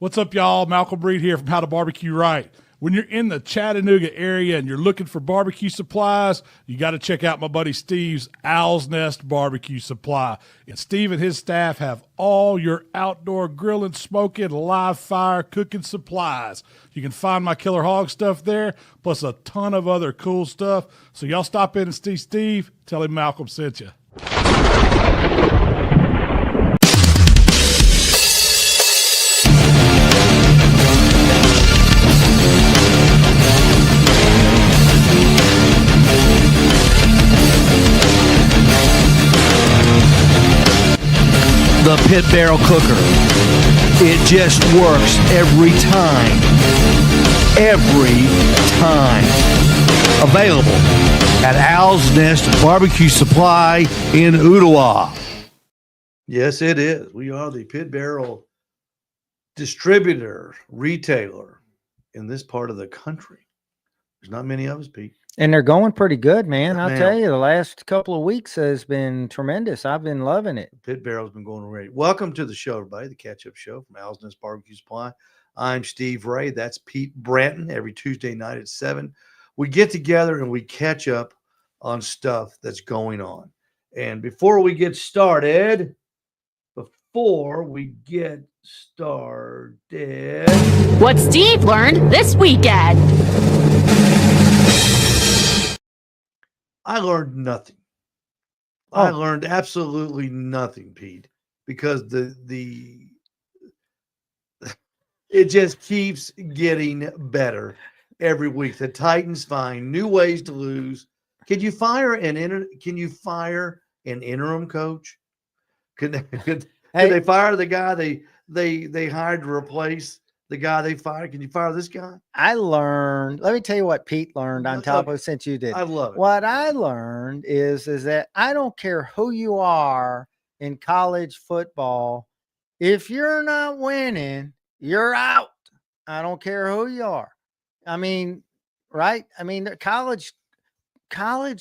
What's up, y'all? Malcolm Reed here from How to Barbecue Right. When you're in the Chattanooga area and you're looking for barbecue supplies, you got to check out my buddy Steve's Owl's Nest Barbecue Supply. And Steve and his staff have all your outdoor grilling, smoking, live fire cooking supplies. You can find my Killer Hog stuff there, plus a ton of other cool stuff. So y'all stop in and see Steve. Tell him Malcolm sent you. The Pit Barrel Cooker. It just works every time. Every time. Available at Owl's Nest Barbecue Supply in Ottawa. Yes, it is. We are the Pit Barrel distributor, retailer in this part of the country. There's not many of us, Pete. And they're going pretty good, man. I'll Man. tell you, the last couple of weeks has been tremendous. I've been loving it. Pit Barrel's been going great. Welcome to the show, everybody, the catch-up show from Owl's Nest Barbecue Supply. I'm Steve Ray. That's Pete Branton. Every Tuesday night at 7, we get together and we catch up on stuff that's going on. And before we get started, What Steve learned this weekend. I learned nothing. Oh. I learned absolutely nothing, Pete, because it just keeps getting better every week. The Titans find new ways to lose. Can you fire an interim coach? Could they fire the guy they hired to replace the guy they fired? Can you fire this guy? Let me tell you what Pete learned on top of since you did. I love it. What I learned is that I don't care who you are in college football. If you're not winning, you're out. I don't care who you are. I mean, right? I mean, the college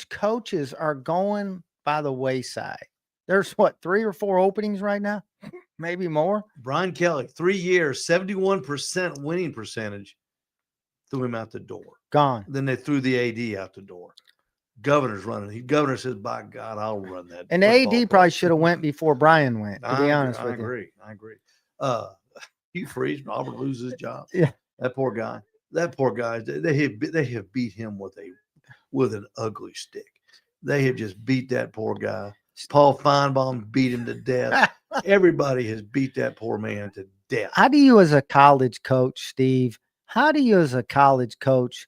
coaches are going by the wayside. There's 3 or 4 openings right now, maybe more. Brian Kelly, 3 years, 71% winning percentage, threw him out the door. Gone. Then they threw the AD out the door. Governor's running. Governor says, "By God, I'll run that." And the AD probably should have went before Brian went. To be honest with you, I agree. Hugh Freeze, Robert loses his job. Yeah, that poor guy. They have beat him with an ugly stick. They have just beat that poor guy. Paul Feinbaum beat him to death. Everybody has beat that poor man to death. How do you, as a college coach, Steve? How do you, as a college coach,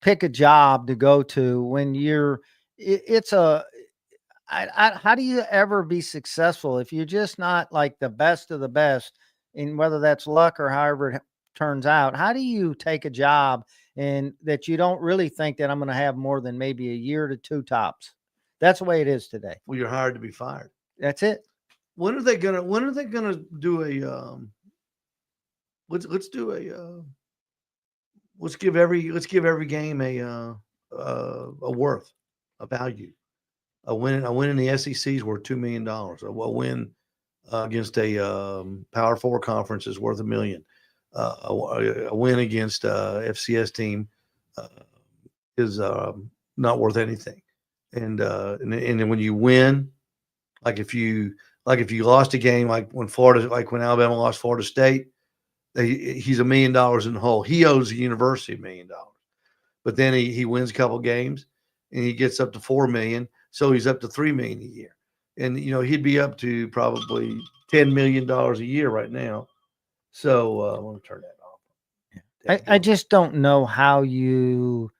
pick a job to go to when you're? How do you ever be successful if you're just not like the best of the best? And whether that's luck or however it turns out, how do you take a job and that you don't really think that I'm going to have more than maybe a year to 2 tops? That's the way it is today. Well, you're hired to be fired. That's it. When are they gonna do a let's give every game a worth, a value. A win in the SEC is worth $2 million. A win against a Power 4 conference is worth $1 million. A win against a FCS team is not worth anything. And then when you win, like if you lost a game, like when Alabama lost Florida State, he's $1 million in the hole. He owes the university $1 million, but then he wins a couple games and he gets up to $4 million, so he's up to $3 million a year. And he'd be up to probably $10 million a year right now. So I'm going to turn that off. I just don't know how you.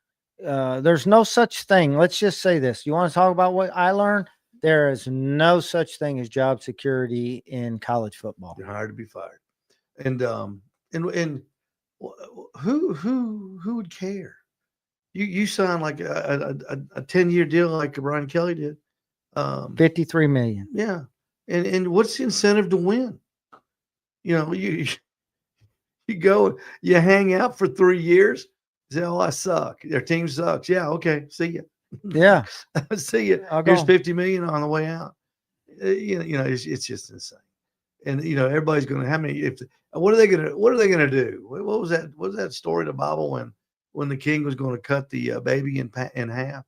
There's no such thing. Let's just say this. You want to talk about what I learned? There is no such thing as job security in college football. You're hired to be fired. And who would care? You sign like a 10-year deal like Brian Kelly did. $53 million. Yeah. And what's the incentive to win? You go, you hang out for 3 years. Say, "Oh, I suck. Their team sucks." Yeah, okay. See ya. Yeah. See ya. Here's $50 million on the way out. It's just insane. And everybody's going to. How many? What are they gonna do? What was that? What was that story in the Bible when the king was going to cut the baby in half?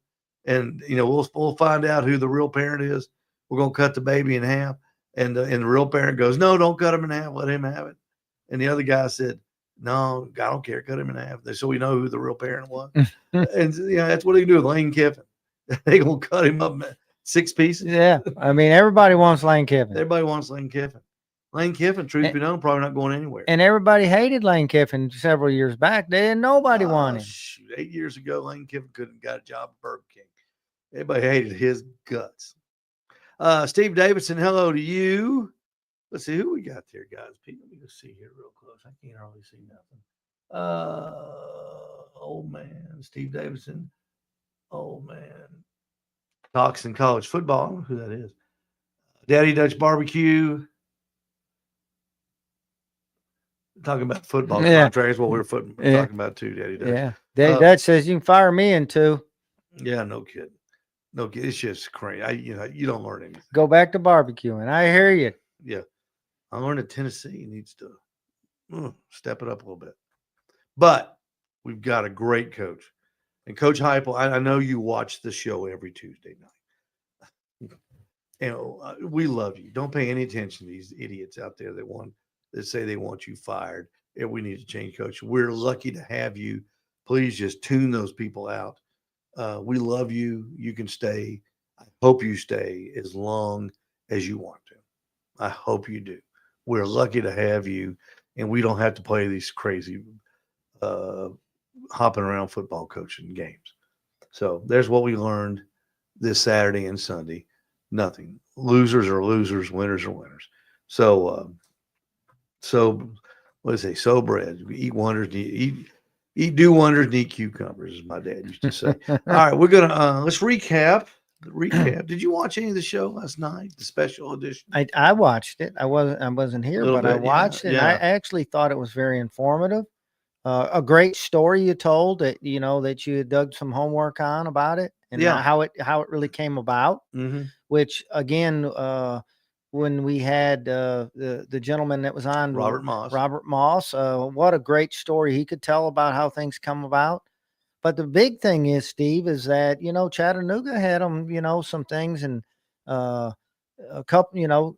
And we'll find out who the real parent is. We're going to cut the baby in half, and the real parent goes, "No, don't cut him in half. Let him have it." And the other guy said, "No, I don't care. Cut him in half." So we know who the real parent was. And that's what they can do with Lane Kiffin. They gonna cut him up in 6 pieces. Yeah, I mean, everybody wants Lane Kiffin. Everybody wants Lane Kiffin. Lane Kiffin, truth be known, probably not going anywhere. And everybody hated Lane Kiffin several years back. Nobody wanted him. Shoot, 8 years ago, Lane Kiffin couldn't have got a job at Burger King. Everybody hated his guts. Steve Davidson, hello to you. Let's see who we got there, guys. Let me go see here real close. I can't hardly see nothing. Old man, Steve Davidson. Old man. Talks in college football. I don't know who that is. Daddy Dutch Barbecue. Talking about football contracts. What we're talking about too, Daddy Dutch. Yeah. Daddy Dutch says you can fire me in 2. Yeah, no kidding. No kidding. It's just crazy. You don't learn anything. Go back to barbecuing. I hear you. Yeah. I learned that Tennessee needs to step it up a little bit. But we've got a great coach. And Coach Heupel, I know you watch the show every Tuesday night. And we love you. Don't pay any attention to these idiots out there that say they want you fired. And we need to change coach. We're lucky to have you. Please just tune those people out. We love you. You can stay. I hope you stay as long as you want to. I hope you do. We're lucky to have you, and we don't have to play these crazy hopping around football coaching games. So there's what we learned this Saturday and Sunday. Nothing. Losers are losers. Winners are winners. So what do they say? Sow bread. Eat wonders. Do wonders and eat cucumbers, as my dad used to say. All right, we're gonna let's recap. Did you watch any of the show last night? The special edition. I watched it. I wasn't here, but I watched it. Yeah. And I actually thought it was very informative. A great story you told that that you had dug some homework on about it and how it really came about. Mm-hmm. Which again, when we had the gentleman that was on, Robert Moss, what a great story he could tell about how things come about. But the big thing is, Steve, is that Chattanooga had them, some things, and a couple,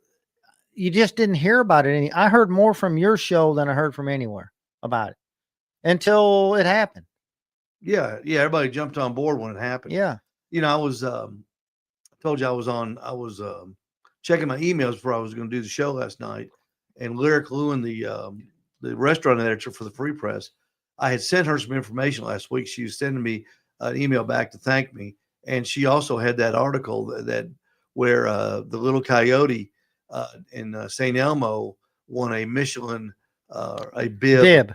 you just didn't hear about it. I heard more from your show than I heard from anywhere about it until it happened. Yeah, everybody jumped on board when it happened. Yeah, I was told you I was checking my emails before I was going to do the show last night, and Lyric Lewin, the restaurant editor for the Free Press, I had sent her some information last week. She was sending me an email back to thank me, and she also had that article that where the Little Coyote in St. Elmo won a Michelin a bib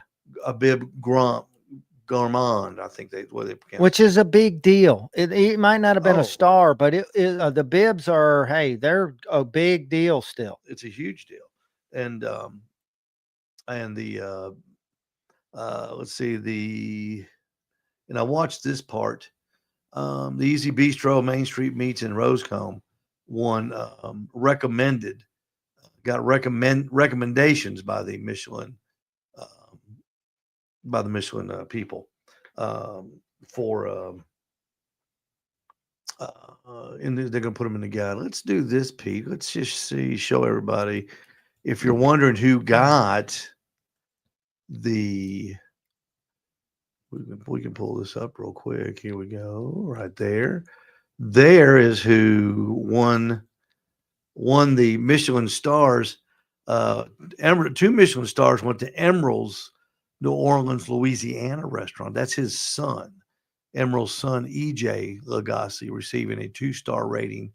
gourmand. I think they which is a big deal. It might not have been a star, but the bibs are they're a big deal still. It's a huge deal, and the let's see and I watched this part. The Easy Bistro Main Street Meats in Rosecombe won got recommendations by the Michelin people for and they're gonna put them in the guide. Let's do this, Pete. Let's just show everybody. If you're wondering who got we can pull this up real quick. Here we go. Right there. There is who won the Michelin stars. 2 Michelin stars went to Emerald's New Orleans, Louisiana restaurant. That's his son. Emerald's son, EJ Lagasse, receiving a 2-star rating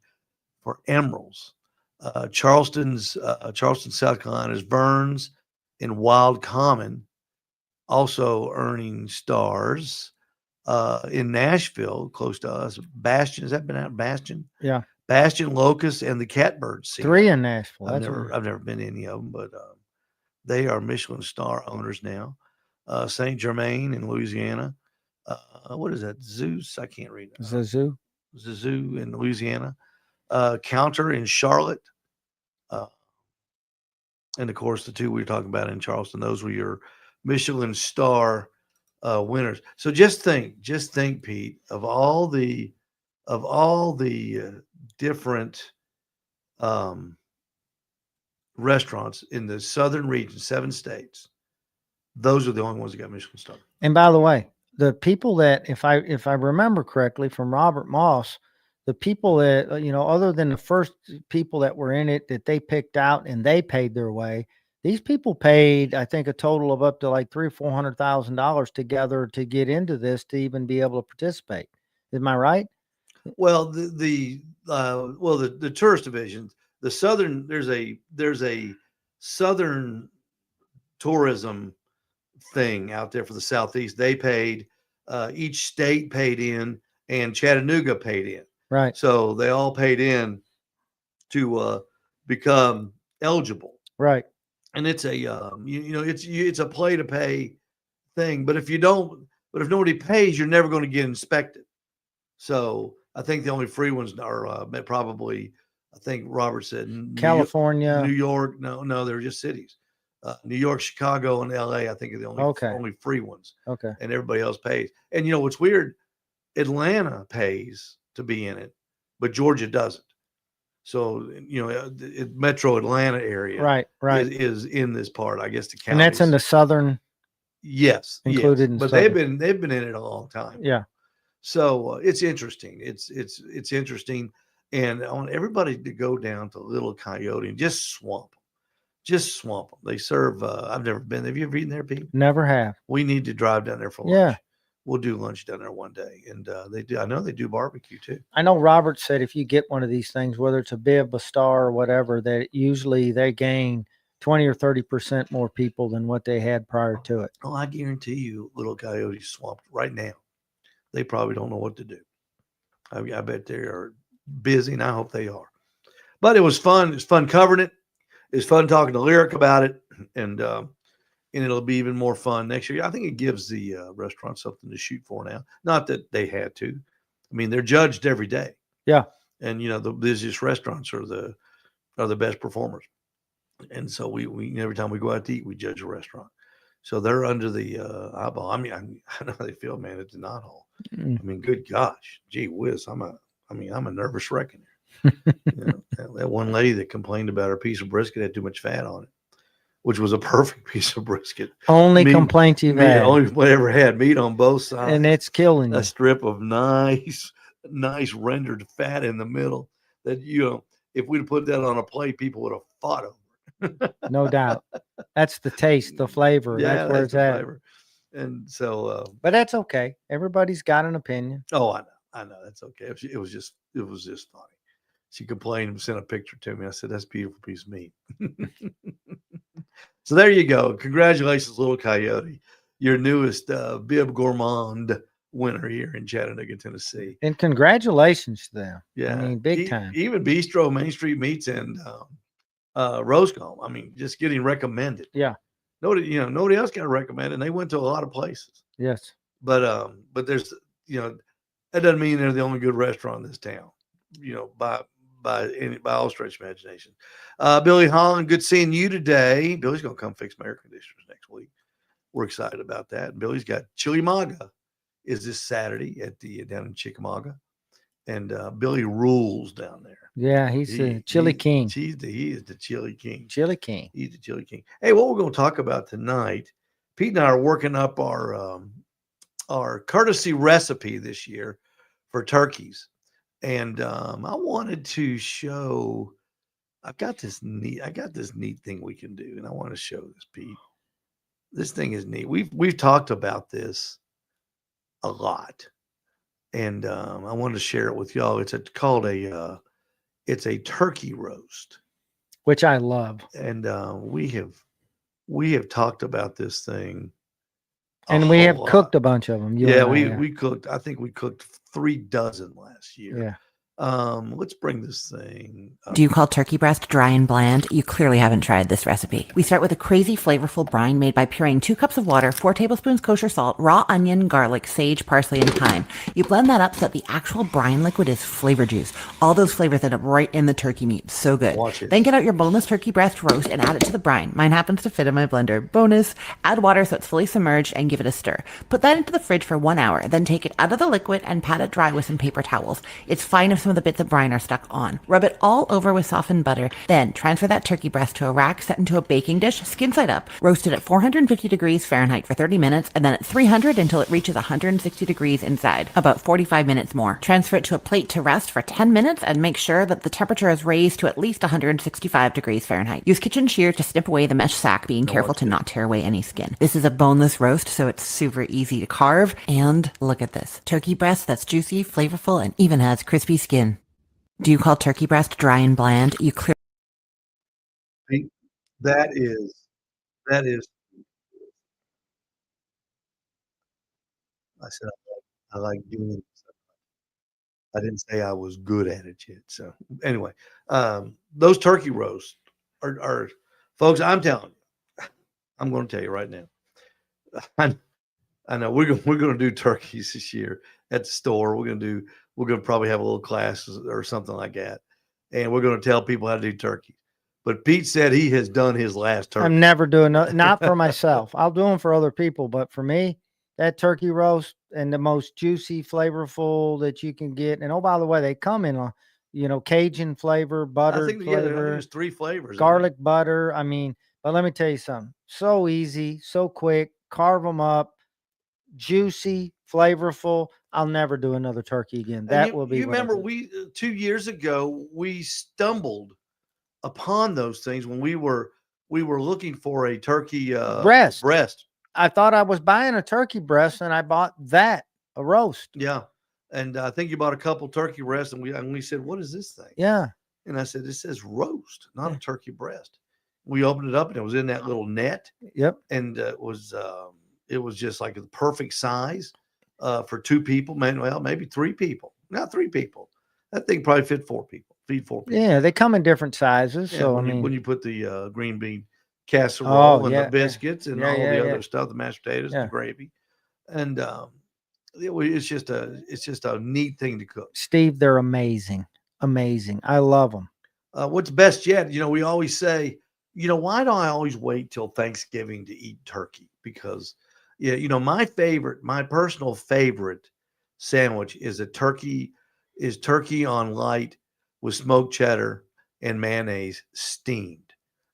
for Emerald's. Charleston, South Carolina's Burns and Wild Common also earning stars. In Nashville, close to us, Bastion. Has that been out? Bastion? Yeah. Bastion, Locust, and the Catbird Scene. 3 in Nashville. I've never been to any of them, but they are Michelin star owners now. Saint Germain in Louisiana. What is that? Zeus? I can't read it. Zazoo in Louisiana. Counter in Charlotte. And of course, the two we were talking about in Charleston, those were your Michelin star winners. So just think, Pete, of all the different restaurants in the southern region, 7 states, those are the only ones that got Michelin star. And by the way, the people that, if I remember correctly from Robert Moss, the people that, other than the first people that were in it that they picked out and they paid their way, these people paid, I think, a total of up to like $300,000 or $400,000 together to get into this to even be able to participate. Am I right? Well, the tourist division, the southern, there's a southern tourism thing out there for the Southeast. They paid, each state paid in, and Chattanooga paid in. Right. So they all paid in to become eligible. Right. And it's a it's a play to pay thing. But if nobody pays, you're never going to get inspected. So I think the only free ones are probably, I think Robert said California, New York. No, they're just cities. New York, Chicago, and LA, I think, are the only free ones. Okay. And everybody else pays. And what's weird? Atlanta pays to be in it, but Georgia doesn't. So Metro Atlanta area, right, is in this part, I guess. The counties. And that's in the southern. Yes, included. Yes. In but southern. they've been in it a long time. Yeah. So it's interesting. It's interesting, and I want everybody to go down to Little Coyote and just swamp them. They serve. I've never been. Have you ever eaten there, Pete? Never have. We need to drive down there for lunch. Yeah. We'll do lunch down there one day, and they do. I know they do barbecue too. I know Robert said if you get one of these things, whether it's a bib, a star, or whatever, that usually they gain 20 or 30% more people than what they had prior to it. Oh, I guarantee you, Little Coyote swamped right now. They probably don't know what to do. I bet they are busy, and I hope they are. But it was fun. It's fun covering it. It's fun talking to Lyric about it, and it'll be even more fun next year. I think it gives the restaurant something to shoot for now. Not that they had to. I mean, they're judged every day. Yeah. And the busiest restaurants are the best performers. And so we every time we go out to eat, we judge a restaurant. So they're under the eyeball. I mean, I know how they feel, man, at the knot hole. I mean, good gosh, gee whiz, I'm a nervous wreck in there. That one lady that complained about her piece of brisket had too much fat on it, which was a perfect piece of brisket. Only complaint you've had. Only I ever had, meat on both sides, and it's killing you. A strip of nice rendered fat in the middle. That if we'd have put that on a plate, people would have fought over. No doubt. That's the taste, the flavor. Yeah, that's where it's at. Flavor. And so, but that's okay. Everybody's got an opinion. Oh, I know. That's okay. It was just funny. She complained and sent a picture to me. I said, "That's a beautiful piece of meat." So there you go. Congratulations, Little Coyote, your newest Bib Gourmand winner here in Chattanooga, Tennessee. And congratulations to them. Yeah, I mean, big time. Even Bistro, Main Street Meats, and Rosecomb. I mean, just getting recommended. Yeah. Nobody else got recommended. And they went to a lot of places. Yes. But there's, that doesn't mean they're the only good restaurant in this town, by all stretch of imagination. Billy Holland, good seeing you today. Billy's going to come fix my air conditioners next week. We're excited about that. And Billy's got Chilimaga is this Saturday at down in Chickamauga. And Billy rules down there. Yeah, he's the chili king. He is the chili king. Chili king. He's the chili king. Hey, what we're going to talk about tonight, Pete and I are working up our courtesy recipe this year for turkeys. And I wanted to show, I got this neat thing we can do. And I want to show this, Pete. This thing is neat. We've talked about this a lot. And I wanted to share it with y'all. It's called a turkey roast, which I love. And we have talked about this thing, and we have cooked a bunch of them. We cooked. I think we cooked 3 dozen last year. Yeah, Let's bring this thing up. Do you call turkey breast dry and bland? You clearly haven't tried this recipe. We start with a crazy flavorful brine made by pureeing 2 cups of water, 4 tablespoons kosher salt, raw onion, garlic, sage, parsley, and thyme. You blend that up so that the actual brine liquid is flavor juice. All those flavors end up right in the turkey meat. So good. Watch it. Then get out your boneless turkey breast roast and add it to the brine. Mine happens to fit in my blender. Bonus, add water so it's fully submerged and give it a stir. Put that into the fridge for 1 hour. Then take it out of the liquid and pat it dry with some paper towels. It's fine if some of the bits of brine are stuck on. Rub it all over with softened butter. Then transfer that turkey breast to a rack set into a baking dish, skin side up. Roast it at 450 degrees Fahrenheit for 30 minutes and then at 300 until it reaches 160 degrees inside, about 45 minutes more. Transfer it to a plate to rest for 10 minutes and make sure that the temperature is raised to at least 165 degrees Fahrenheit. Use kitchen shears to snip away the mesh sack, being careful to not tear away any skin. This is a boneless roast, so it's super easy to carve. And look at this. Turkey breast that's juicy, flavorful, and even has crispy skin. Do you call turkey breast dry and bland? You clearly That is. I said I like doing it. I didn't say I was good at it yet. So anyway, those turkey roasts are folks. I'm telling you, I'm going to tell you right now. I know we're going to do turkeys this year at the store. We're going to probably have a little class or something like that, and we're going to tell people how to do turkey. But Pete said he has done his last turkey. I'm never doing not for myself. I'll do them for other people, but for me, that turkey roast and the most juicy, flavorful that you can get. And oh, by the way, they come in a Cajun flavor, butter I think flavor, there's 3 flavors. garlic butter. I mean, but let me tell you something. So easy, so quick. Carve them up, juicy, flavorful. I'll never do another turkey again. That will be. You remember 2 years ago we stumbled upon those things when we were looking for a turkey breast. I thought I was buying a turkey breast, and I bought a roast. Yeah, and I think you bought a couple turkey breasts, and we said, "What is this thing?" Yeah, and I said, "It says roast, not a turkey breast." We opened it up, and it was in that little net. Yep, and it was just like the perfect size for 2 people, maybe 3 people, not 3 people. That thing probably feed 4 people. Yeah, they come in different sizes. Yeah, so when you put the green bean casserole and the biscuits and all the other stuff, the mashed potatoes and the gravy, and it's just a neat thing to cook. Steve, they're amazing. I love them. What's best yet? We always say, why do I always wait till Thanksgiving to eat turkey? Because my personal favorite sandwich is turkey on light with smoked cheddar and mayonnaise steamed.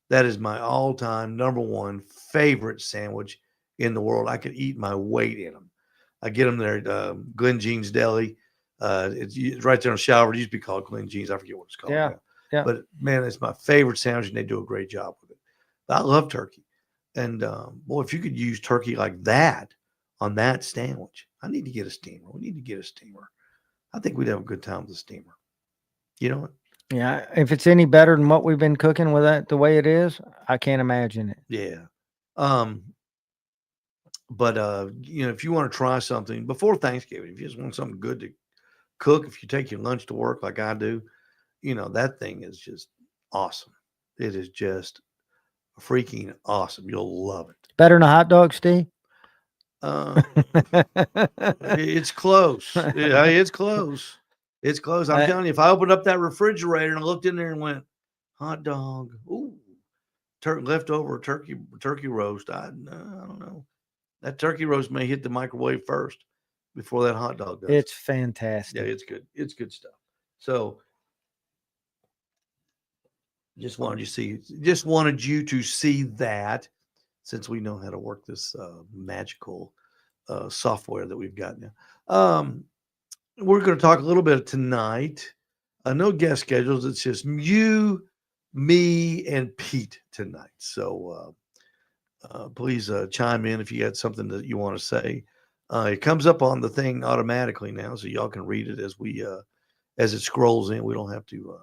That is my all-time number 1 favorite sandwich in the world. I could eat my weight in them. I get them there at Glenn Jean's Deli. It's right there on Shower. It used to be called Glenn Jean's. I forget what it's called. Yeah. But man, it's my favorite sandwich, and they do a great job with it. But I love turkey. And boy, if you could use turkey like that on that sandwich, I need to get a steamer. We need to get a steamer. I think we'd have a good time with a steamer. You know what? Yeah, if it's any better than what we've been cooking with that the way it is, I can't imagine it. Yeah. But if you want to try something before Thanksgiving, if you just want something good to cook, if you take your lunch to work like I do, that thing is just awesome. It is just freaking awesome. You'll love it. Better than a hot dog, Steve? It's close. It's close. It's close. I'm telling you, if I opened up that refrigerator and I looked in there and went, hot dog, ooh, leftover turkey roast, I don't know. That turkey roast may hit the microwave first before that hot dog does. It's fantastic. Yeah, it's good. It's good stuff. So just wanted you to see that, since we know how to work this magical software that we've got now. We're going to talk a little bit tonight. No guest schedules. It's just you, me, and Pete tonight. So please chime in if you got something that you want to say. It comes up on the thing automatically now, so y'all can read it as it scrolls in. We don't have to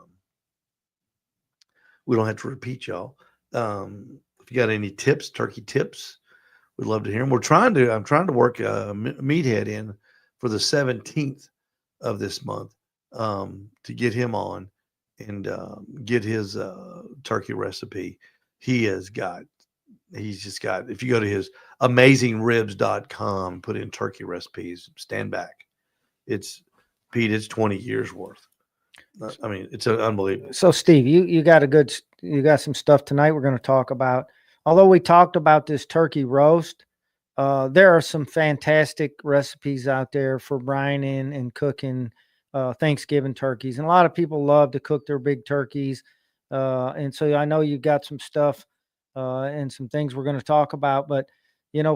repeat y'all. If you got any tips, turkey tips, we'd love to hear them. I'm trying to work Meathead in for the 17th of this month. to get him on and get his turkey recipe. He's just got, if you go to his amazingribs.com, put in turkey recipes, stand back. It's 20 years worth. I mean, it's unbelievable. So Steve, you got some stuff tonight we're going to talk about. Although we talked about this turkey roast, there are some fantastic recipes out there for brining and cooking Thanksgiving turkeys. And a lot of people love to cook their big turkeys. And so I know you've got some stuff and some things we're going to talk about. But,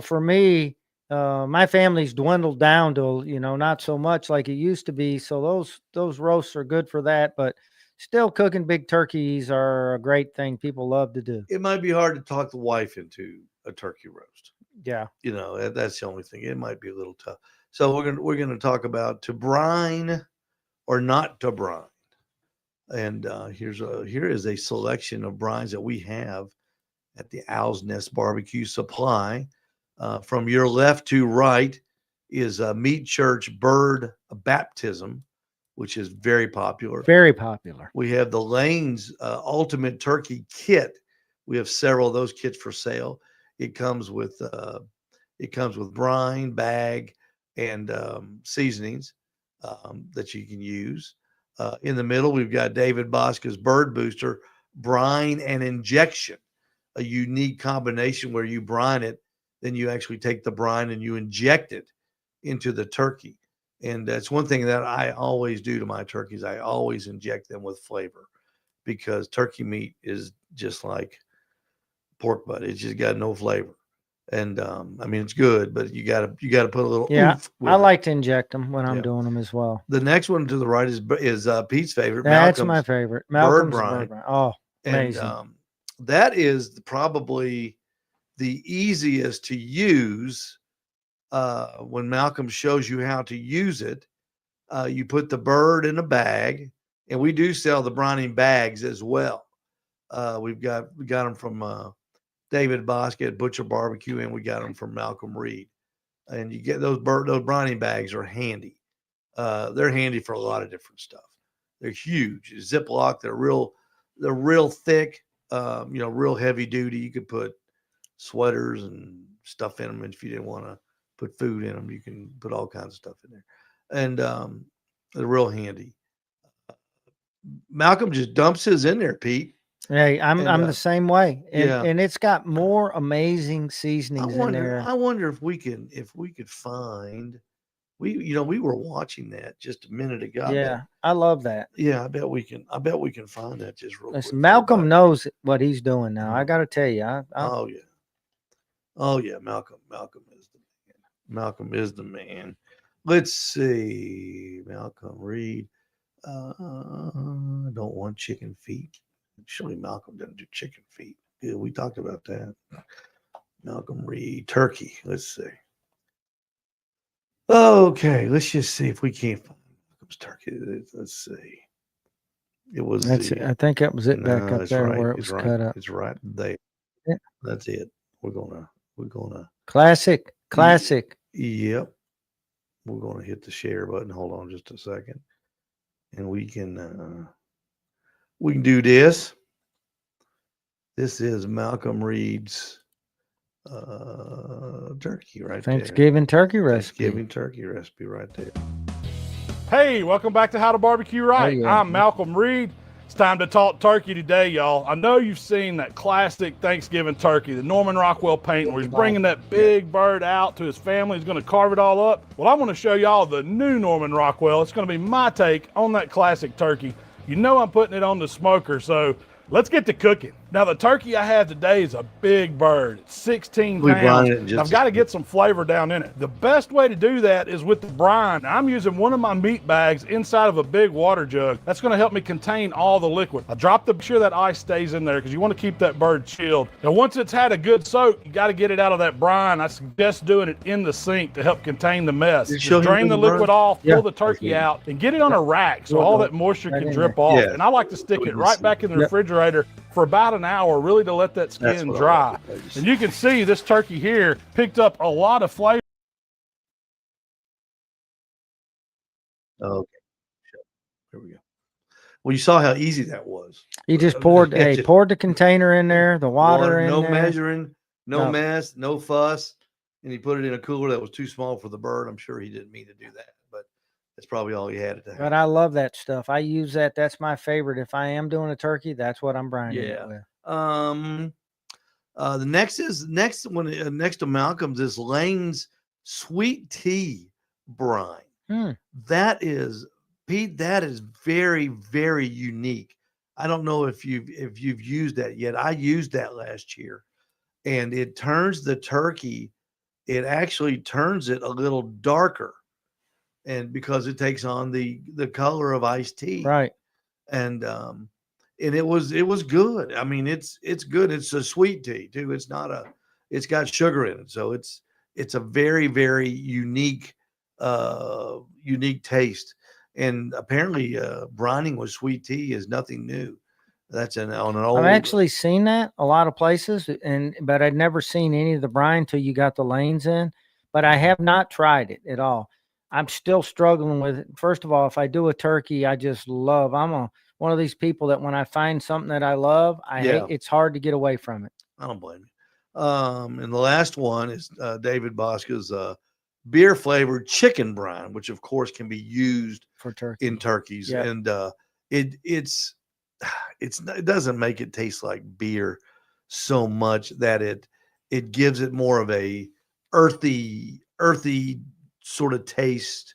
for me, my family's dwindled down to, not so much like it used to be. So those roasts are good for that. But still, cooking big turkeys are a great thing people love to do. It might be hard to talk the wife into a turkey roast. Yeah. That's the only thing. It might be a little tough. So we're gonna talk about to brine or not to brine. And here is a selection of brines that we have at the Owl's Nest Barbecue Supply. From your left to right is Meat Church Bird Baptism, which is very popular. Very popular. We have the Lane's Ultimate Turkey Kit. We have several of those kits for sale. It comes with brine, bag, and seasonings that you can use. In the middle, we've got David Bosca's Bird Booster, brine and injection, a unique combination where you brine it, then you actually take the brine and you inject it into the turkey. And that's one thing that I always do to my turkeys. I always inject them with flavor because turkey meat is just like pork butt. It's just got no flavor. And I mean, it's good, but you gotta put a little. Yeah, oomph with I it. like to inject them when I'm Yeah. doing them as well. The next one to the right is Pete's favorite. That's Malcolm's my favorite. bird Malcolm's brine. Oh, And amazing. that is probably the easiest to use. When Malcolm shows you how to use it, you put the bird in a bag, and we do sell the brining bags as well. We got them from David Bosca at Butcher Barbecue, and we got them from Malcolm Reed. And you get those brining bags are handy. They're handy for a lot of different stuff. They're huge, Ziploc. They're real thick. Real heavy duty. You could put sweaters and stuff in them, and if you didn't want to put food in them, you can put all kinds of stuff in there. And they're real handy. Malcolm just dumps his in there, Pete. Hey, I'm the same way. And, yeah. and it's got more amazing seasonings in there. I wonder if we could find. We were watching that just a minute ago. Yeah, I love that. Yeah, I bet we can find that just real quick. Listen, Malcolm knows what he's doing now. I got to tell you. Oh yeah, Malcolm is the man. Malcolm is the man. Let's see, Malcolm Reed. I don't want chicken feet. Surely Malcolm doesn't do chicken feet. Yeah, we talked about that. Malcolm Reed, turkey. Let's see. Okay, let's just see if we can't find Malcolm's turkey. Let's see. It was. I think that was it back up that's there right. where it It's was right. cut up. It's right there. Yeah. That's it. We're gonna. Classic. Yep. We're gonna hit the share button. Hold on just a second, and we can do this. This is Malcolm Reed's turkey right Thanksgiving turkey there. recipe. Thanksgiving turkey recipe right there. Hey, welcome back to How to Barbecue Right. yeah. I'm Malcolm Reed. It's time to talk turkey today, y'all. I know you've seen that classic Thanksgiving turkey, the Norman Rockwell painting, where he's bringing that big bird out to his family. He's going to carve it all up. Well, I'm going to show y'all the new Norman Rockwell. It's going to be my take on that classic turkey. You know I'm putting it on the smoker, so let's get to cooking. Now, the turkey I have today is a big bird. It's 16 We pounds. brine it in just I've a got to get some flavor down in it. The best way to do that is with the brine. I'm using one of my meat bags inside of a big water jug. That's going to help me contain all the liquid. I drop the sure that ice stays in there because you want to keep that bird chilled. Now, once it's had a good soak, you got to get it out of that brine. I suggest doing it in the sink to help contain the mess. You Just show him drain the the bird? liquid off, Yeah. pull the turkey out, and get it on a rack so all that moisture Right can in drip there. off. Yeah. And I like to stick it right back in the refrigerator for about an hour, really to let that That's skin what I dry. like to do. And you can see this turkey here picked up a lot of flavor. Okay. Here we go. Well, you saw how easy that was. He just poured, Yeah, hey, just poured the container in there, the water in no there. measuring, no No. mess, no fuss. And he put it in a cooler that was too small for the bird. I'm sure he didn't mean to do that, but that's probably all he had at the But house. I love that stuff. I use that. That's my favorite. If I am doing a turkey, that's what I'm brining it Yeah. with. The next to Malcolm's is Lane's sweet tea brine. That is, Pete, that is very, very unique. I don't know if you've used that yet. I used that last year, and it turns the turkey. It actually turns it a little darker, and because it takes on the color of iced tea, Right. and it was good. I mean, it's good. It's a sweet tea too. It's got sugar in it, so it's a very, very unique taste. And apparently, brining with sweet tea is nothing new. That's on an old. I've actually seen that a lot of places, but I'd never seen any of the brine till you got the lanes in. But I have not tried it at all. I'm still struggling with it. First of all, if I do a turkey, I just love. One of these people that when I find something that I love, I hate. It's hard to get away from it. I don't blame you. And the last one is David Bosca's beer flavored chicken brine, which of course can be used for turkey in turkeys, Yep. and it doesn't make it taste like beer so much that it gives it more of a earthy sort of taste.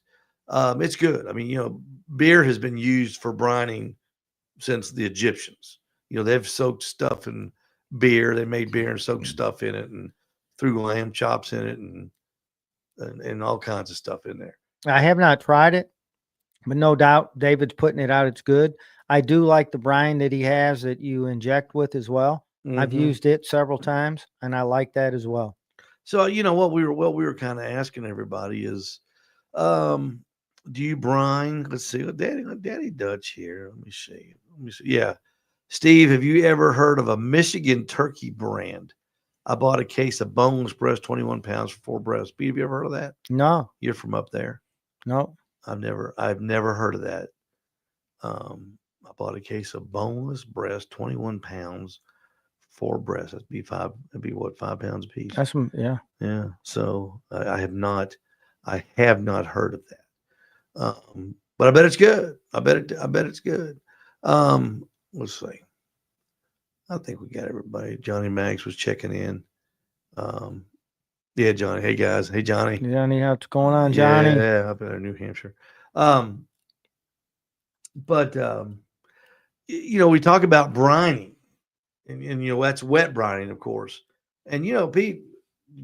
It's good. I mean, beer has been used for brining since the Egyptians. They've soaked stuff in beer. They made beer and soaked stuff in it and threw lamb chops in it and all kinds of stuff in there. I have not tried it, but no doubt David's putting it out. It's good. I do like the brine that he has that you inject with as well. I've used it several times, and I like that as well. So what we were kind of asking everybody is, do you brine? Let's see, Daddy Dutch here. Let me see. Yeah, Steve, have you ever heard of a Michigan turkey brand? I bought a case of boneless breast, 21 pounds for 4 breasts. Pete, have you ever heard of that? No. You're from up there? No. I've never heard of that. I bought a case of boneless breast, 21 pounds, 4 breasts. That'd be 5 pounds a piece. That's yeah. Yeah. So I have not heard of that. But I bet it's good. I bet it's good. Let's see. I think we got everybody. Johnny Maggs was checking in. Yeah, Johnny. Hey guys. Hey Johnny. Johnny, what's going on, Johnny? Yeah, up in New Hampshire. We talk about brining, and that's wet brining, of course. And Pete,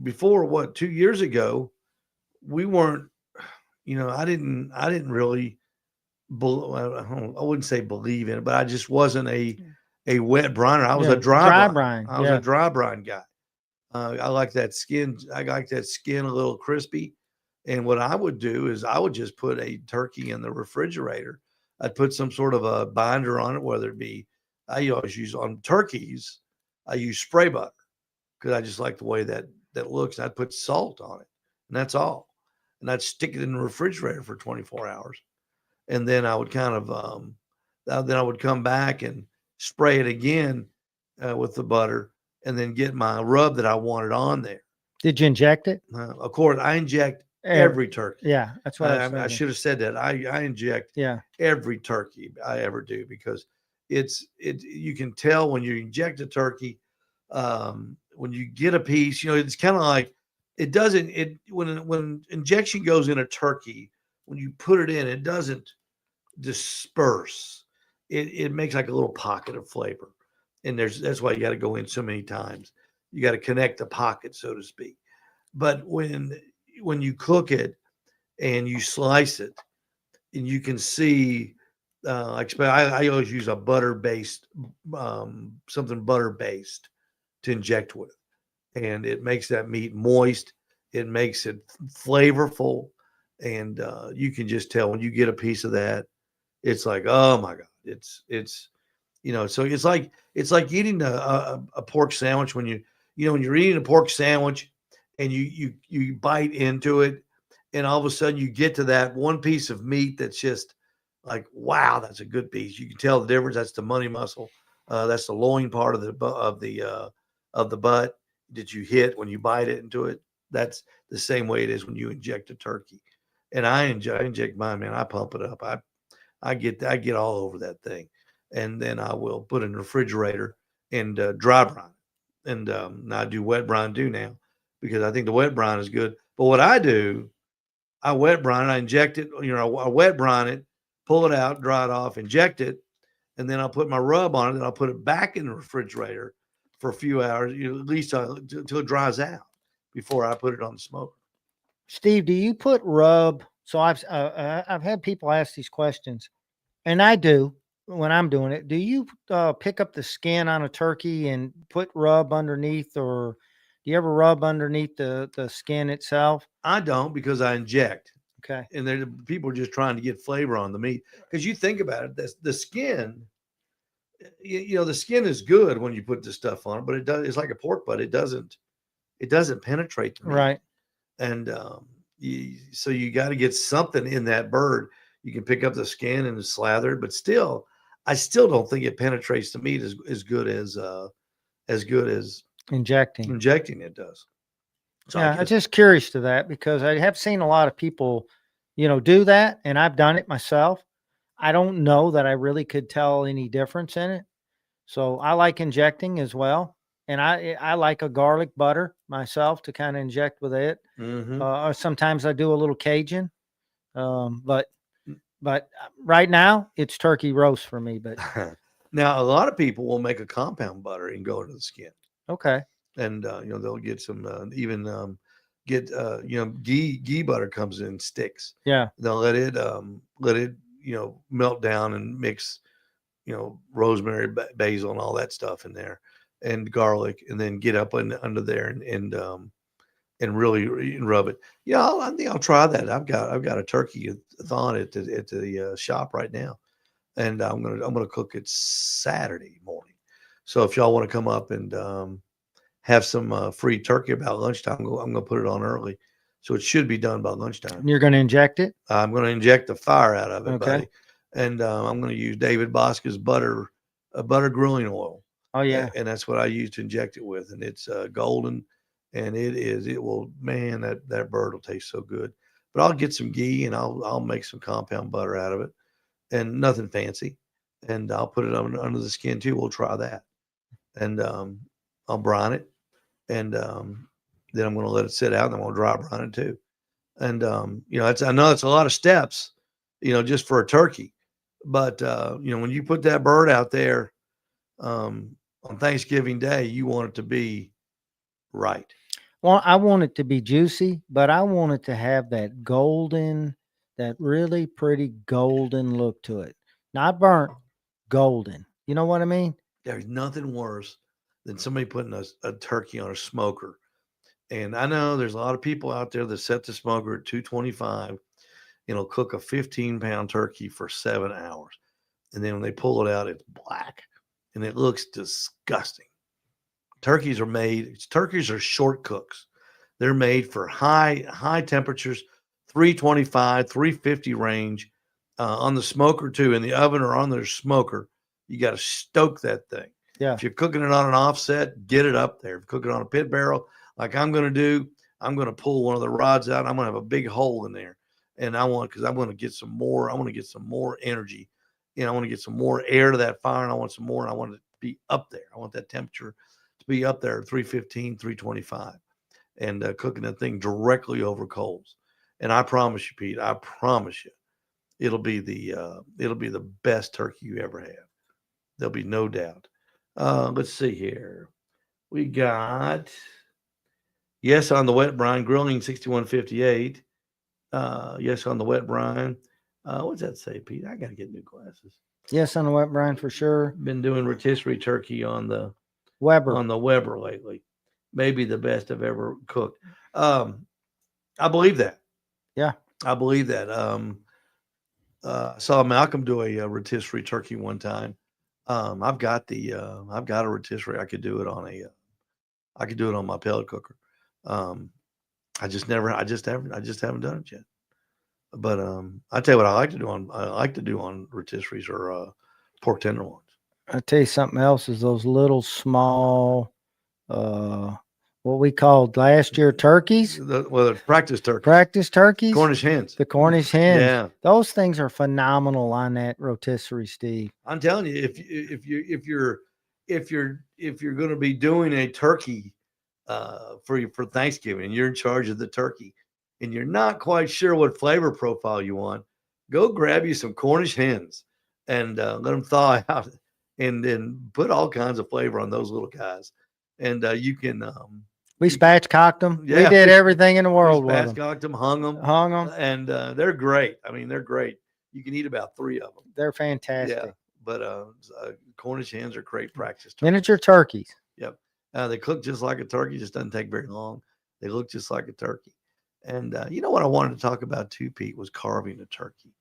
before 2 years ago, we weren't. I didn't really. I wouldn't say believe in it, but I just wasn't a wet briner. I was a dry brine. I was a dry brine guy. I like that skin. I like that skin a little crispy. And what I would do is I would just put a turkey in the refrigerator. I'd put some sort of a binder on it, whether it be, I always use on turkeys, I use spray butter because I just like the way that looks. I'd put salt on it, and that's all. And I'd stick it in the refrigerator for 24 hours. And then I would kind of, then I would come back and spray it again with the butter, and then get my rub that I wanted on there. Did you inject it? Of course, I inject every turkey. Yeah, that's what I should have said that. I inject every turkey I ever do because you can tell when you inject a turkey, when you get a piece, it's kind of like when injection goes in a turkey, when you put it in, it doesn't disperse. It makes like a little pocket of flavor. And that's why you got to go in so many times. You got to connect the pocket, so to speak. But when you cook it and you slice it, and you can see, I always use a butter-based, something butter-based to inject with. And it makes that meat moist. It makes it flavorful. And you can just tell when you get a piece of that, it's like, oh my God, it's so it's like eating a pork sandwich when you're eating a pork sandwich and you bite into it, and all of a sudden you get to that one piece of meat that's just like, wow, that's a good piece. You can tell the difference. That's the money muscle. That's the loin part of the butt that you hit when you bite it into it. That's the same way it is when you inject a turkey. And I inject mine, man. I pump it up. I get all over that thing, and then I will put it in the refrigerator and dry brine it. And I do wet brine too now because I think the wet brine is good. But what I do, I wet brine it. I inject it. I wet brine it, pull it out, dry it off, inject it, and then I'll put my rub on it. And I'll put it back in the refrigerator for a few hours, at least until it dries out before I put it on the smoker. Steve, do you put rub? So I've had people ask these questions, and I do when I'm doing it. Do you pick up the skin on a turkey and put rub underneath, or do you ever rub underneath the skin itself? I don't, because I inject. Okay. And people are just trying to get flavor on the meat. Because you think about it, the skin, the skin is good when you put this stuff on it, but it's like a pork butt. It doesn't penetrate the meat. Right. And so you got to get something in that bird. You can pick up the skin and slather it, but still, I still don't think it penetrates the meat as good as injecting it does. So yeah, I'm just curious to that because I have seen a lot of people, do that, and I've done it myself. I don't know that I really could tell any difference in it. So I like injecting as well. And I like a garlic butter myself to kind of inject with it. Mm-hmm. Or sometimes I do a little Cajun. But right now it's turkey roast for me. But now a lot of people will make a compound butter and go into the skin. Okay. And they'll get some ghee butter comes in sticks. Yeah. They'll let it melt down and mix rosemary, basil, and all that stuff in there, and garlic, and then get up under there and really rub it. Yeah, I think I'll try that. I've got a turkey thon at the shop right now, and I'm gonna cook it Saturday morning. So if y'all want to come up and have some free turkey about lunchtime, I'm gonna put it on early, so it should be done by lunchtime. And you're gonna inject it? I'm gonna inject the fire out of it, Okay. buddy, and I'm gonna use David Bosca's butter grilling oil. Oh yeah. And that's what I use to inject it with, and it's golden, and that bird will taste so good. But I'll get some ghee and I'll make some compound butter out of it, and nothing fancy, and I'll put it under the skin too. We'll try that, and I'll brine it, and then I'm going to let it sit out, and then I'm going to dry brine it too. And I know it's a lot of steps, just for a turkey, but when you put that bird out there on Thanksgiving Day, you want it to be right. Well, I want it to be juicy, but I want it to have that really pretty golden look to it. Not burnt, golden. You know what I mean? There's nothing worse than somebody putting a turkey on a smoker. And I know there's a lot of people out there that set the smoker at 225, cook a 15-pound turkey for 7 hours. And then when they pull it out, it's black and it looks disgusting. Turkeys are short cooks. They're made for high temperatures, 325, 350 range on the smoker too, in the oven or on their smoker. You got to stoke that thing. Yeah. If you're cooking it on an offset, get it up there. If you're cooking on a pit barrel, like I'm going to do, I'm going to pull one of the rods out. I'm going to have a big hole in there. And I want to get some more energy. I want to get some more air to that fire, and I want some more, and I want it to be up there. I want that temperature to be up there at 315, 325, and cooking that thing directly over coals. And I promise you, Pete, it'll be the best turkey you ever have. There'll be no doubt. Let's see here. We got yes on the wet brine, grilling 6158. Yes on the wet brine. What's that say, Pete? I got to get new glasses. Yes on the wet brine for sure. Been doing rotisserie turkey on the Weber lately. Maybe the best I've ever cooked. I believe that. Yeah. I believe that. I saw Malcolm do a rotisserie turkey one time. I've got a rotisserie. I could do it on my pellet cooker. I just haven't done it yet. But I tell you what I like to do on rotisseries or pork tenderloins. I'll tell you something else is those little small, what we called last year turkeys, The practice turkey, practice turkeys, Cornish hens. the Cornish hens. Yeah, Those things are phenomenal on that rotisserie, Steve. I'm telling you, if you're going to be doing a turkey for Thanksgiving and you're in charge of the turkey and you're not quite sure what flavor profile you want, go grab you some Cornish hens and let them thaw out, and then put all kinds of flavor on those little guys. And you can We spatchcocked them. Yeah, we did everything in the world with them. spatchcocked them, hung them, and they're great. I mean, they're great. You can eat about 3 of them. They're fantastic. Yeah, but Cornish hens are great practice. Miniature turkeys. Yep. They cook just like a turkey. Just doesn't take very long. They look just like a turkey. And you know what I wanted to talk about too, Pete, was carving a turkey.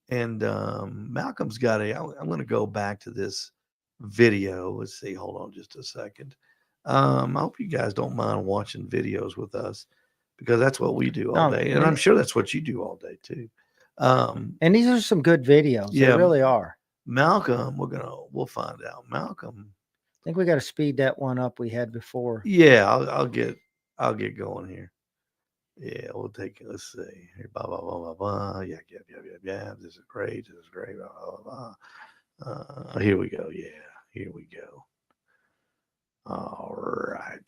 And Malcolm's got I'm going to go back to this video. Let's see. Hold on just a second. I hope you guys don't mind watching videos with us, because that's what we do all day. And I'm sure that's what you do all day too. And these are some good videos. Yeah. They really are. Malcolm, we'll find out. Malcolm. I think we got to speed that one up we had before. Yeah, I'll get going here. Yeah, we'll take it. Let's see. Here, blah, blah, blah, blah, blah. Yeah. This is great. Blah, blah, blah. Here we go. Yeah, here we go. All right.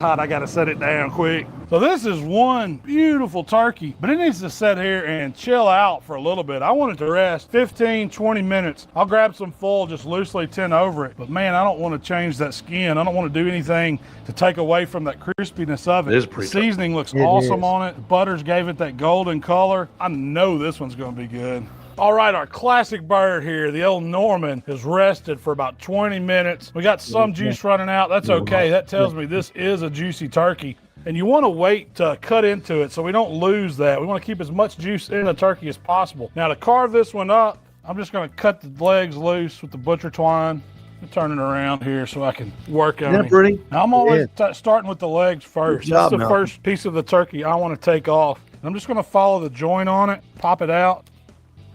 Hot, I got to set it down quick. So this is one beautiful turkey, but it needs to sit here and chill out for a little bit. I want it to rest 15, 20 minutes. I'll grab some foil, just loosely tin over it. But man, I don't want to change that skin. I don't want to do anything to take away from that crispiness of it. It is The pretty seasoning looks awesome on it. Butters gave it that golden color. I know this one's going to be good. All right, our classic bird here, the old Norman, has rested for about 20 minutes. We got some juice running out. That's okay. That tells me this is a juicy turkey. And you want to wait to cut into it so we don't lose that. We want to keep as much juice in the turkey as possible. Now to carve this one up, I'm just going to cut the legs loose with the butcher twine. Turn it around here so I can work on it. Pretty? Now, I'm always starting with the legs first. Good job, That's the first piece of the turkey I want to take off. I'm just going to follow the joint on it, pop it out.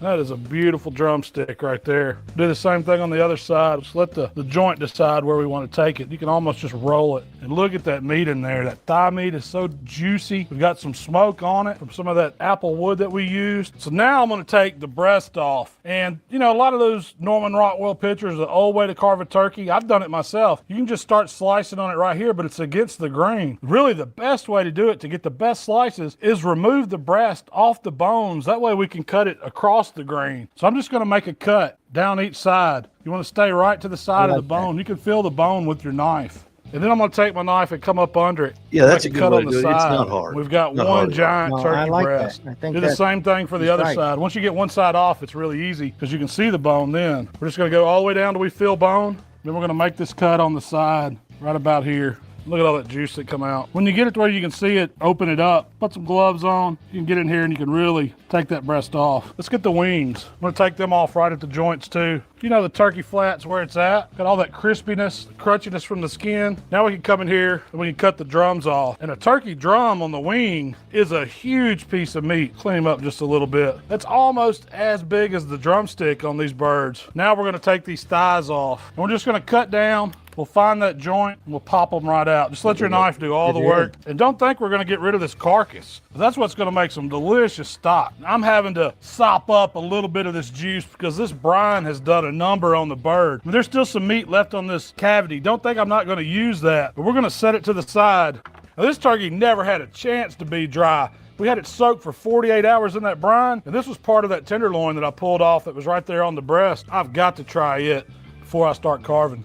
That is a beautiful drumstick right there. Do the same thing on the other side. Just let the joint decide where we want to take it. You can almost just roll it. And look at that meat in there. That thigh meat is so juicy. We've got some smoke on it from some of that apple wood that we used. So now I'm going to take the breast off. And, you know, a lot of those Norman Rockwell pictures, the old way to carve a turkey, I've done it myself. You can just start slicing on it right here, but it's against the grain. Really, the best way to do it to get the best slices is remove the breast off the bones. That way we can cut it across the grain. So I'm just going to make a cut down each side. You want to stay right to the side of the bone. You can feel the bone with your knife. And then I'm going to take my knife and come up under it. Yeah, that's a good cut way on to the do it. It's side. not hard. We've got Not one hard. giant No, turkey I like breast. that. I think do the same thing for the other right. side. Once you get one side off, it's really easy because you can see the bone then. We're just going to go all the way down till we feel bone. Then we're going to make this cut on the side right about here. Look at all that juice that come out. When you get it to where you can see it, open it up, put some gloves on. You can get in here and you can really take that breast off. Let's get the wings. I'm gonna take them off right at the joints too. You know the turkey flat's where it's at. Got all that crispiness, the crunchiness from the skin. Now we can come in here and we can cut the drums off. And a turkey drum on the wing is a huge piece of meat. Clean them up just a little bit. That's almost as big as the drumstick on these birds. Now we're gonna take these thighs off. And we're just gonna cut down. We'll find that joint and we'll pop them right out. Just let your knife do all the work. And don't think we're gonna get rid of this carcass. That's what's gonna make some delicious stock. I'm having to sop up a little bit of this juice because this brine has done a number on the bird. I mean, there's still some meat left on this cavity. Don't think I'm not gonna use that, but we're gonna set it to the side. Now this turkey never had a chance to be dry. We had it soaked for 48 hours in that brine, and this was part of that tenderloin that I pulled off that was right there on the breast. I've got to try it before I start carving.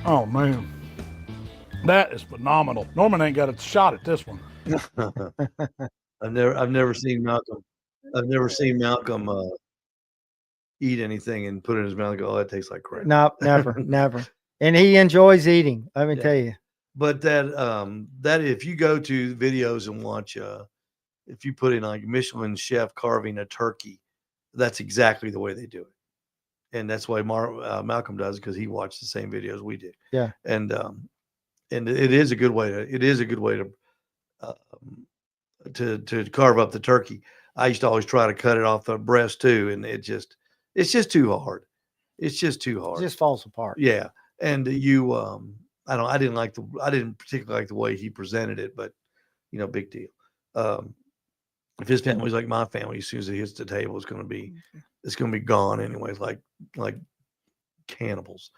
Oh man, that is phenomenal. Norman ain't got a shot at this one. I've never seen Malcolm. I've never seen Malcolm eat anything and put it in his mouth and go, "Oh, that tastes like crap." No, never. And he enjoys eating. Let me tell you. But that if you go to videos and watch, if you put in like Michelin chef carving a turkey, that's exactly the way they do it. And that's why Malcolm does, because he watched the same videos we did. Yeah. And it is a good way to to carve up the turkey. I used to always try to cut it off the breast too, and it's just too hard. It's just too It hard. just falls apart. Yeah, and I didn't particularly like the way he presented it, but big deal. If his family's like my family, as soon as it hits the table, it's gonna be gone anyways, like cannibals.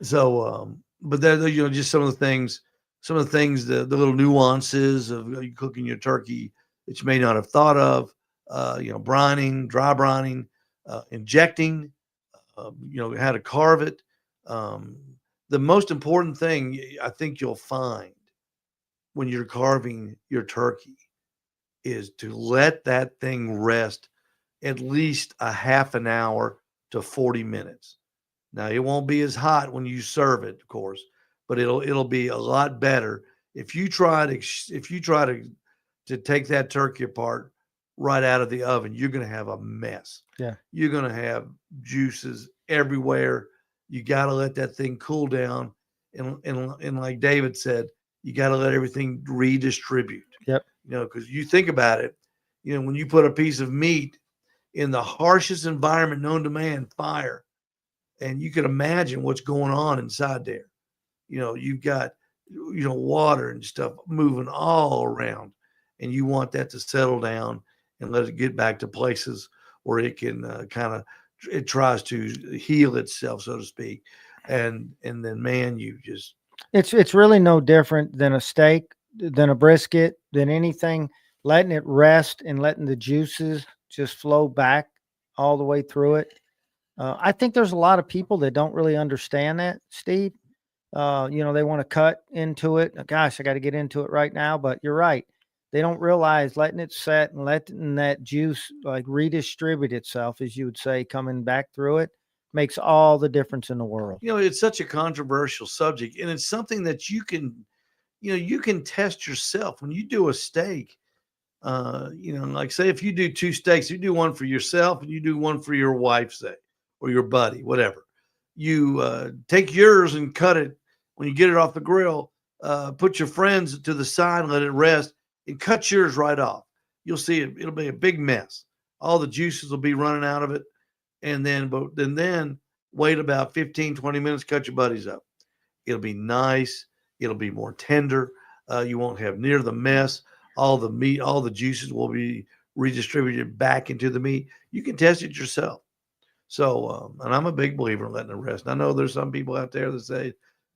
So, but they're just some of the things, the little nuances of cooking your turkey that you may not have thought of. Brining, dry brining, injecting. How to carve it. The most important thing I think you'll find when you're carving your turkey is to let that thing rest at least a half an hour to 40 minutes. Now, it won't be as hot when you serve it, of course, but it'll be a lot better if you try to take that turkey apart right out of the oven. You're going to have a mess. Yeah. You're going to have juices everywhere. You got to let that thing cool down, and like David said, you got to let everything redistribute. Yep. Because you think about it, when you put a piece of meat in the harshest environment known to man, fire, and you can imagine what's going on inside there. You've got water and stuff moving all around, and you want that to settle down and let it get back to places where it can it tries to heal itself, so to speak. And then, man, it's really no different than a steak, than a brisket, than anything. Letting it rest and letting the juices just flow back all the way through it. I think there's a lot of people that don't really understand that, Steve. They want to cut into it. Gosh, I got to get into it right now. But you're right. They don't realize letting it set and letting that juice like redistribute itself, as you would say, coming back through it, makes all the difference in the world. It's such a controversial subject, and it's something that you can test yourself when you do a steak. Like say if you do 2 steaks, you do one for yourself and you do one for your wife, say, or your buddy, whatever. You take yours and cut it when you get it off the grill. Put your friends to the side, let it rest, and cut yours right off. You'll see it'll be a big mess. All the juices will be running out of it. And then wait about 15, 20 minutes, cut your buddies up. It'll be nice. It'll be more tender. You won't have near the mess. All the meat, all the juices will be redistributed back into the meat. You can test it yourself. So, and I'm a big believer in letting it rest. And I know there's some people out there that say,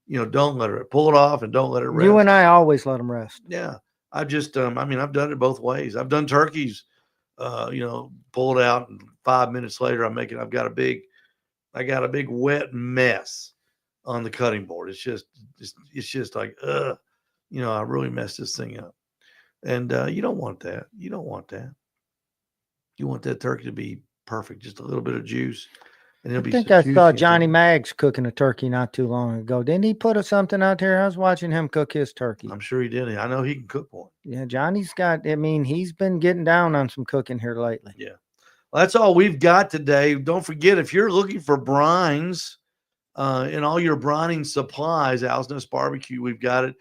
don't let it, pull it off and don't let it rest. You and I always let them rest. Yeah. I just, I've done it both ways. I've done turkeys, pull it out and 5 minutes later, I've got a big wet mess on the cutting board. It's just like, I really messed this thing up. And you don't want that. You don't want that. You want that turkey to be perfect, just a little bit of juice. And it'll I think I saw Johnny Maggs cooking a turkey not too long ago. Didn't he put something out there? I was watching him cook his turkey. I'm sure he did. I know he can cook one. Yeah, Johnny's he's been getting down on some cooking here lately. Yeah. Well, that's all we've got today. Don't forget, if you're looking for brines and all your brining supplies, Owl's Nest Barbecue, we've got it.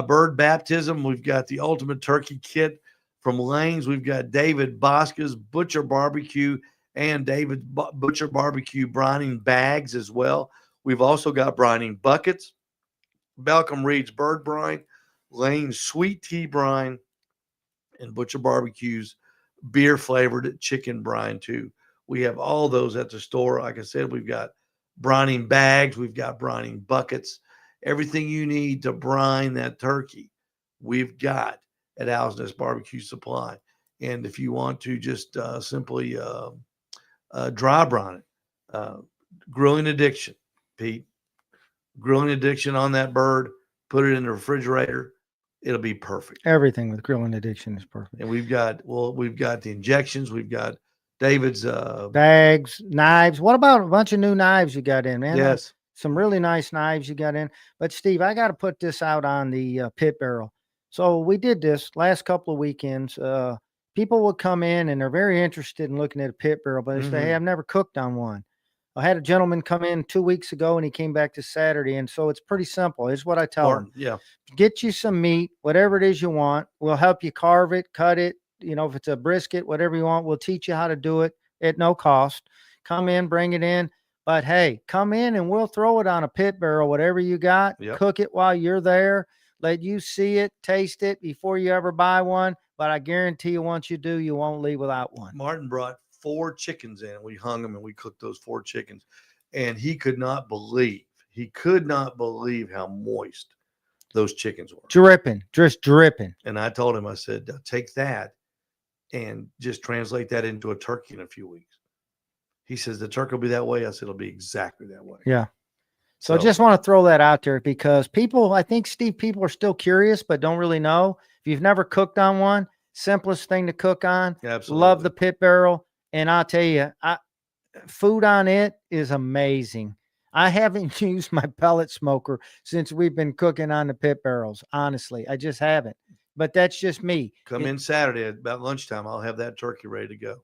Bird baptism, we've got the ultimate turkey kit from Lane's. We've got David Bosca's Butcher Barbecue and David Butcher Barbecue brining bags as well. We've also got brining buckets, Malcolm Reed's bird brine, Lane's sweet tea brine, and Butcher Barbecue's beer flavored chicken brine too. We have all those at the store. Like I said, we've got brining bags, we've got brining buckets, everything you need to brine that turkey, we've got at Owl's Nest Barbecue Supply. And if you want to just simply dry brine it, grilling addiction, Pete, grilling addiction on that bird, put it in the refrigerator, it'll be perfect. Everything with grilling addiction is perfect. And we've got the injections, we've got David's bags, knives. What about a bunch of new knives you got in, man? Yes. Some really nice knives you got in. But Steve, I got to put this out on the pit barrel. So we did this last couple of weekends. People would come in and they're very interested in looking at a pit barrel, but they say, hey, I've never cooked on one. I had a gentleman come in 2 weeks ago and he came back this Saturday. And so it's pretty simple. Here's what I tell him. Martin, yeah. Get you some meat, whatever it is you want. We'll help you carve it, cut it. You know, if it's a brisket, whatever you want, we'll teach you how to do it at no cost. Come in, bring it in. But hey, come in and we'll throw it on a pit barrel, whatever you got. Yep. Cook it while you're there. Let you see it, taste it before you ever buy one. But I guarantee you, once you do, you won't leave without one. Martin brought 4 chickens in. We hung them and we cooked those 4 chickens. And he could not believe how moist those chickens were. Dripping, just dripping. And I told him, I said, take that and just translate that into a turkey in a few weeks. He says, the turkey will be that way. I said, it'll be exactly that way. Yeah. So I just want to throw that out there because people, I think, Steve, people are still curious, but don't really know. If you've never cooked on one, simplest thing to cook on. Absolutely. Love the pit barrel. And I'll tell you, food on it is amazing. I haven't used my pellet smoker since we've been cooking on the pit barrels. Honestly, I just haven't. But that's just me. Come in Saturday at about lunchtime. I'll have that turkey ready to go.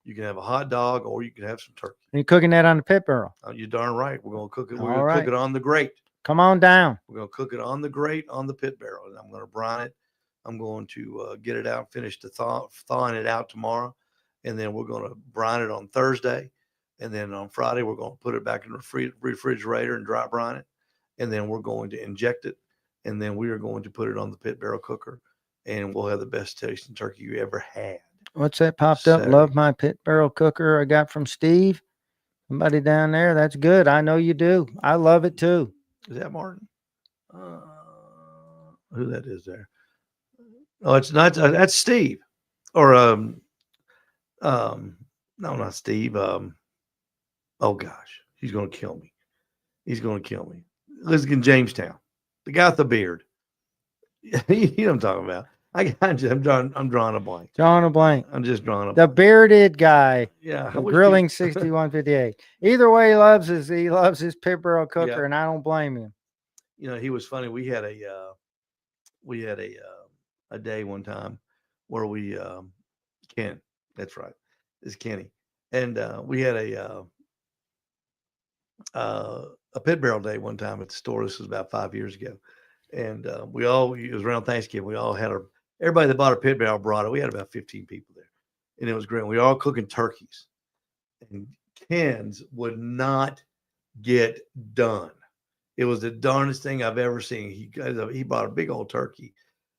You can have a hot dog or you can have some turkey. And you're cooking that on the pit barrel. You're darn right. We're going to cook it. We're All going to right. cook it on the grate. Come on down. We're going to cook it on the grate on the pit barrel. And I'm going to brine it. I'm going to get it out, finish the thawing it out tomorrow. And then we're going to brine it on Thursday. And then on Friday, we're going to put it back in the refrigerator and dry brine it. And then we're going to inject it. And then we are going to put it on the pit barrel cooker. And we'll have the best tasting turkey you ever had. What's that popped up? Saturday. Love my pit barrel cooker I got from Steve. Somebody down there. That's good. I know you do. I love it too. Is that Martin? Who that is there? Oh, it's not. That's Steve. Or no, not Steve. Oh gosh, he's gonna kill me. He's gonna kill me. Lives in Jamestown. The guy with the beard. You know what I'm talking about. I'm drawing a blank. Drawing a blank. I'm just drawing a The bearded guy. yeah. The grilling 6158. Either way, he loves his pit barrel cooker, Yeah. and I don't blame him. You know, he was funny. We had a day one time where we Ken, that's right, it's Kenny, and we had a pit barrel day one time at the store. This was about 5 years ago, and it was around Thanksgiving. We all had everybody that bought a pit barrel brought it. We had about 15 people there, and it was great. We were all cooking turkeys, and Ken's would not get done. It was the darndest thing I've ever seen. He bought a big old turkey,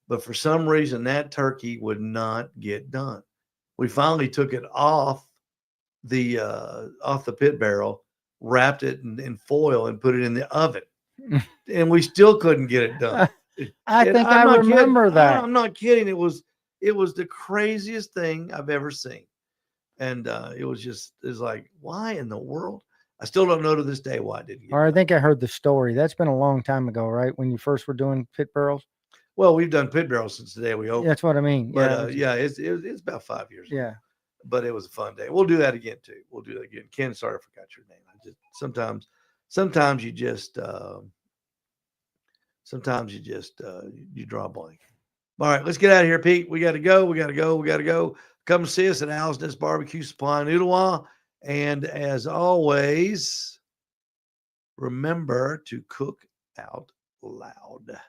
but for some reason that turkey would not get done. We finally took it off the pit barrel, wrapped it in foil, and put it in the oven, and we still couldn't get it done. I And think I'm I not remember kidding. that. I'm not kidding. It was the craziest thing I've ever seen, and it was like, why in the world? I still don't know to this day why I didn't get Or I it. think I heard the story. That's been a long time ago, right? When you first were doing pit barrels. Well, we've done pit barrels since the day we opened. That's what I mean. But it's about 5 years ago. Yeah. But it was a fun day. We'll do that again too. We'll do that again. Ken, sorry I forgot your name. I just sometimes you just you draw a blank. All right, let's get out of here, Pete. We got to go. Come see us at Owl's Nest Barbecue Supply in Ooltewah. And as always, remember to cook out loud.